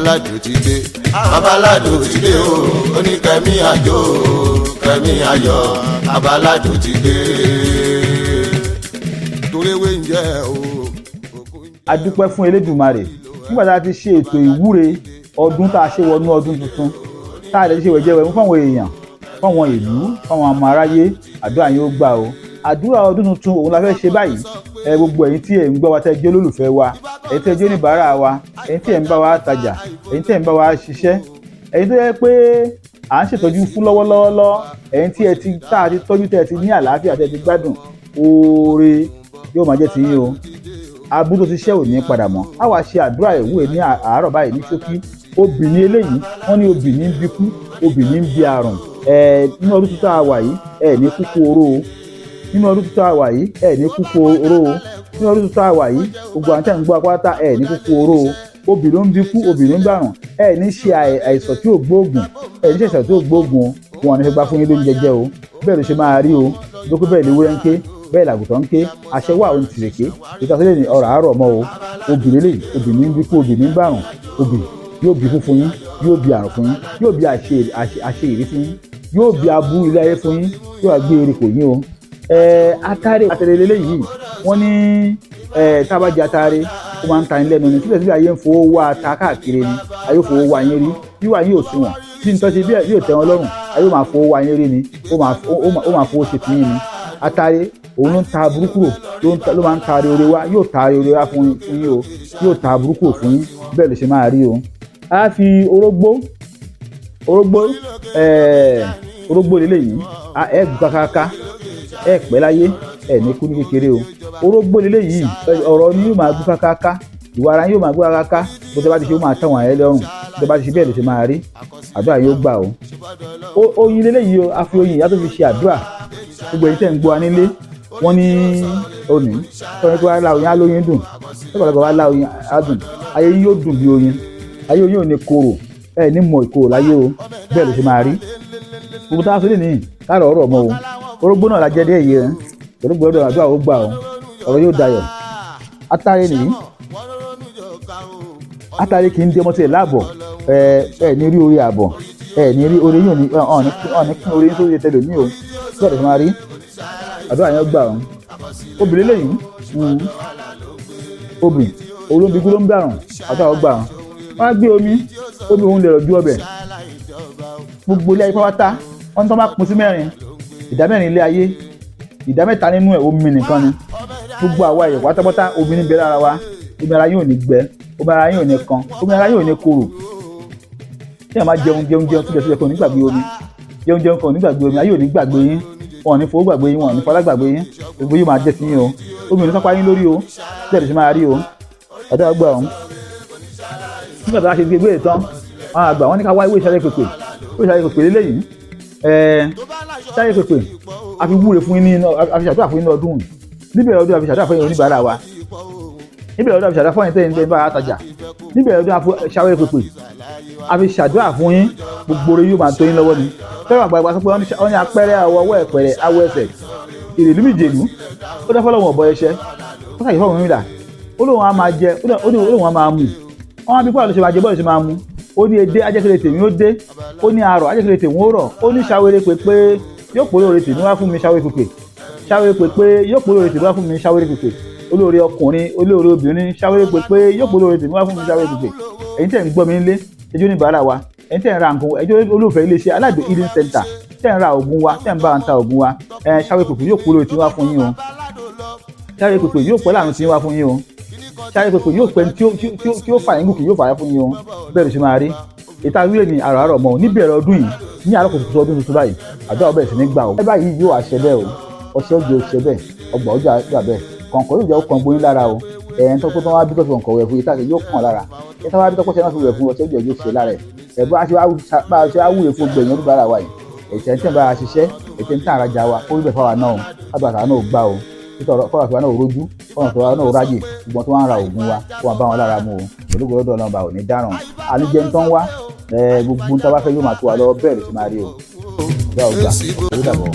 Alado ti dé, Alado ti dé o, ó ní kẹ́mi àjò, kẹ́mi ayọ̀, Alado ti dé. Toréwé ń jẹ́ o. A dúpẹ́ fún Elédùmarè nígbà tá a ti ṣe ètò ìwúre ọdún tá a ṣe wọnú ọdún tuntun tá a lè ṣe wẹ̀jẹ̀wẹ̀ fún àwọn èèyàn, fún àwọn ìlú, fún àwọn ọmọ aráyé. Àdúrà yín ó gbà o. Àdúrà ọdún tuntun òun la fẹ́ ṣe báyìí. Gbogbo ẹ̀yin tí ẹ̀ ń gbọ́ wa tẹ́ jẹ́ olólùfẹ́ wa, ẹ̀yin tí ẹ jẹ́ oníbàárà wa, ẹ̀yin tí ẹ̀ ń bá wa tajà, ẹ̀yin tí ẹ̀ ń bá wa ṣiṣẹ́, ẹ̀yin tó yẹ pé à ń ṣètọ́jú fún lọ́wọ́lọ́wọ́, ẹ̀yin tí ẹ ti tá a ti tọ́jú tẹ́ ẹ ti ní àlàáfíà tẹ́ ẹ ti gbádùn, oore yóò máa jẹ́ ti yín o. Abú tó ti ṣẹ́ ò ní padà mọ́. A wá ṣe àdúrà ìwúre ní àárọ̀ báyìí ní ṣókí. Obì ní eléyìí, wọ́n ní obì ní bí kú, obì ní bí àrùn. Nínú ọdún tuntun a wà yìí, ní kúkú oró o. Nínú ọdún tuntun a wà yìí, ní kúkú oró o. Nínú ọdún tuntun a wà yìí, gbogbo àwọn tẹ́ ń gbọ́ apáta ní kúkú oró o. Obì ló ń bí kú, obì ló ń bàrùn. Ní ṣe àìsàn tí ò gbóògùn, ní ṣe àìsàn tí ò gbóògùn o. Wọn ní fẹ́ gbá fún yín lóúnjẹ jẹ o. Bẹ́ẹ̀ ló ṣe máa rí o. Dókó bẹ́ẹ̀ léwúrẹ́ ń ké, bẹ́ẹ̀ làgùtàn ń ké, àṣẹ wà ó ń tìrèké. Ìtàsílẹ̀ ní ọ̀rọ̀ àárọ̀ mọ́ o. Obì lélẹ̀, obì ní bí kú, obì ní bàrùn. Obì yóò bí fún yín, yóò bí àrùn fún yín, yóò bí àṣe ìrí fún yín, yóò bí abú ilé ayé fún yín, yóò wá gbé eré kò yín o. Atare lélẹ́yìí, wọ́n ní tá a bá jẹ atare ó máa ń ta ní lẹ́nu ni. Síbẹ̀síbẹ̀ ayé ń fowó wá ata káàkiri ni, ayé fowó wá yín rí, wíwá yín ò sí wọn. Bí n tọ́ ṣe bí yóò tẹ́ wọn lọ́rùn, ayé máa fowó wá yín rí ni, ó máa fowó ṣe tiyín ni. Atare òun ló ń ta burúkú ló máa ń taari oore wá, yóò taari oore wá fún yín o, yóò ta burúkú fún yín. Bẹ́ẹ̀ ló ṣe máa rí o. A fi orógbó lélẹ́yìí, gùn kákáká, pẹ́ láyé, ní kú ní kékeré o. Orógbó lélẹ́yìí, ọ̀rọ̀ ni yóò máa gùn kákáká, ìwà ara yóò máa gùn kákáká. Bó ṣe bá ti ṣe ó máa tẹ̀wọ̀n ẹ lọ́rùn, bó ṣe bá ti ṣe bẹ́ẹ̀ ló ṣe máa rí. Àdúrà yóò gbà o. Oyin lélẹ́yìí o, a fi oyin ìyá tó fi ṣe àdúrà. Gbogbo ẹ̀yin tẹ́ ń gbọ́ wa nílé, wọ́n ní òní tọ́ni pé wàá lá oyin á lóyin dùn, lọ́pọ̀lọpọ̀ wàá lá oyin á dùn. Ayé yín yóò dùn bí oyin, ayé oyin ò ní korò, ní mọ ìkorò láyé o. Bẹ́ẹ̀ ló ṣe máa rí. Gbogbo táwọn sọ nìyí káàrọ̀ ọ̀rọ̀ mọ́ o. Orógbó náà la jẹ́ dé èyí rẹ̀, orógbó ọ̀dọ̀ àdúrà ó gbà o, ọ̀rọ̀ yóò dayọ̀. Atare nìyí, atare kì í dé ọmọ tí ẹ̀ láàbọ̀, ní rí orí àbọ̀, ní rí orí yóò ní kí orí yín tó yẹ tẹ́lẹ̀ ní o. Bẹ́ẹ̀ ló ṣe máa rí. Àdúrà yẹn gbà o. Obì lélẹ́yìí, obì olóńgbí ló ń bàrùn, àdúrà ó gbà o. Wọ́n á gbé omi òun lè rọ̀jú ọbẹ̀. Gbogbo ilé ayé pátá wọ́n tó bá pín sí mẹ́rin, ìdá mẹ́rin ilé ayé, ìdá mẹ́ta nínú ẹ̀ omi nìkan ni. Gbogbo àwa ẹ̀yọ̀ pátápátá omi níbẹ̀ lára wa. Omi ara yín ò ní gbẹ, omi ara yín ò ní kan, omi ara yín ò ní korò. Tí ẹ̀ máa jẹun síbẹ̀síbẹ̀ kò ní gbàgbé omi, jẹun kò ní gbàgbé omi, ayé ò ní gbàgbé yín, wọn ò ní fowó gbàgbé yín, wọn ò ní fọlá gbàgbé yín. Gbogbo yóò máa jẹ́ sí yín o. Omi ò ní sápá yín lórí o. Bẹ́ẹ̀ ló ṣe máa rí o. Àdúrà gbà o. Nígbà tó bá ṣe gbé ìtàn, àwọn àgbà wọn ní ká wá ìwé ìṣàlẹ̀ pèpè. Ìwé ìṣàlẹ̀ pèpè lélẹ́yìí, ìṣàlẹ̀ pèpè a fi wúre fún yín ní a fi ṣàdúrà fún yín ní ọdún yìí. Níbẹ̀rẹ̀ ọdún a fi ṣàdúrà fún yín oníbàárà wa. Níbẹ̀rẹ̀ ọdún a fi ṣàdúrà fún yín tẹ́yìn tẹ́yìn bá a tajà. Níbẹ̀rẹ̀ ọdún a fi ṣàwẹ̀ pèpè a fi ṣàdúrà fún yín. Gbogbo oore yóò máa tó yín lọ́wọ́ ni. Fẹ́ràn àgbàlagbà sọ pé wọ́n ní apẹ́rẹ́ àwọ̀ ọwọ́ ẹ̀pẹ̀rẹ̀ awọ ẹsẹ̀ ìrèlú méjèlú. Ó dá fọlọ́wọ́n ọ̀bọ ẹṣẹ́, ó sàyè fọ́ọ̀mù mi dà. Ó lóun á máa jẹ, ó ní òun á máa mú. Wọ́n á bí bọ́ọ̀lù ṣe máa jẹ bọ́ọ̀lù ṣe máa mú. Ó ní edé ajẹ́kẹ̀lẹ̀ tèmi ó dé, ó ní arọ̀ ajẹ́kẹ̀lẹ̀ tèmi ó rọ̀, ó ní ṣàwérè pèpè yóò polówó rẹ̀ tèmi wá fún mi ṣàwérè pèpè, ṣàwérè pèpè yóò polówó rẹ̀ tèmi wá fún mi ṣàwérè pèpè, olóore ọkùnrin olóore obìnrin ṣàwérè pèpè yóò polówó rẹ̀ tèmi wá fún mi ṣàwérè pèpè. Ẹ̀yin tẹ́ ń gbọ́ mi nílé, ẹjọ́ oníbàárà wa, ẹ̀yin tẹ́ ń ra nǹkan, ẹjọ́ olólùfẹ́ iléeṣẹ́ Alado healing center, tẹ́ ń ra oògùn wa, tẹ́ ń bá wa ta oògùn wa, ṣàwérè pèpè yóò polówó rẹ̀ tèmi wá fún yín o. Ṣàwérè pèpè yóò pẹ́ láàrin tí wá fún yín o. Ṣàwérè pèpè yóò pẹ́ tí ó fà yín gòkè yóò fà yá fún yín o. Bẹ́ẹ̀ ló ṣe máa rí. Ìta wílé ní àrọ̀ mọ́ níbẹ̀rẹ̀ ọdún yìí, ní àárọ̀ kùtùkùtù ọdún tuntun báyìí, àdúrà ọbẹ̀ sì ní gbà o. Ẹ báyìí yóò àṣẹ bẹ́ẹ̀ o, ọṣẹ òjò ṣẹ bẹ́ẹ̀, ọgbà ọjọ́ àgbà bẹ́ẹ̀, kọ̀ǹkọ̀ yóò jẹ́ ọkàn gbóyún lára o. Ẹ̀yẹn tó tó wá bí tọ́sí kọ̀ǹkọ̀ wẹ̀ fún yìí táàkì yóò kàn lára. Ẹ tó wá bí tọ́kọ̀ṣẹ́ náà fi wẹ̀ fún ọṣẹ òjò yóò ṣe lára ẹ̀. Ẹ̀bùn aṣọ awúre fún gbẹ̀yìn oníbàárà wa yìí. Ẹ̀tẹ̀ ń tẹ̀ bá a ṣiṣẹ́, ẹ̀tẹ̀ ń tẹ̀ àrajà wa, ó rí bẹ̀ fáwa náà o. Àdúrà náà gbà o. Kọ́ra fún wa náà rojú, kọ́ra fún wa náà ráyè, gbogbo tó wá ń ra oògùn wa, kó wọn bá wọn lára mu o. Olúgbò lọ́dọ̀ náà bá ò ní dáràn. Àlejò ń tán wá, gbogbo ń tá bá fẹ́ yóò máa tó wa lọ bẹ́ẹ̀ ló ti máa rí o. Ìyá ọgbà, ó dàbọ̀.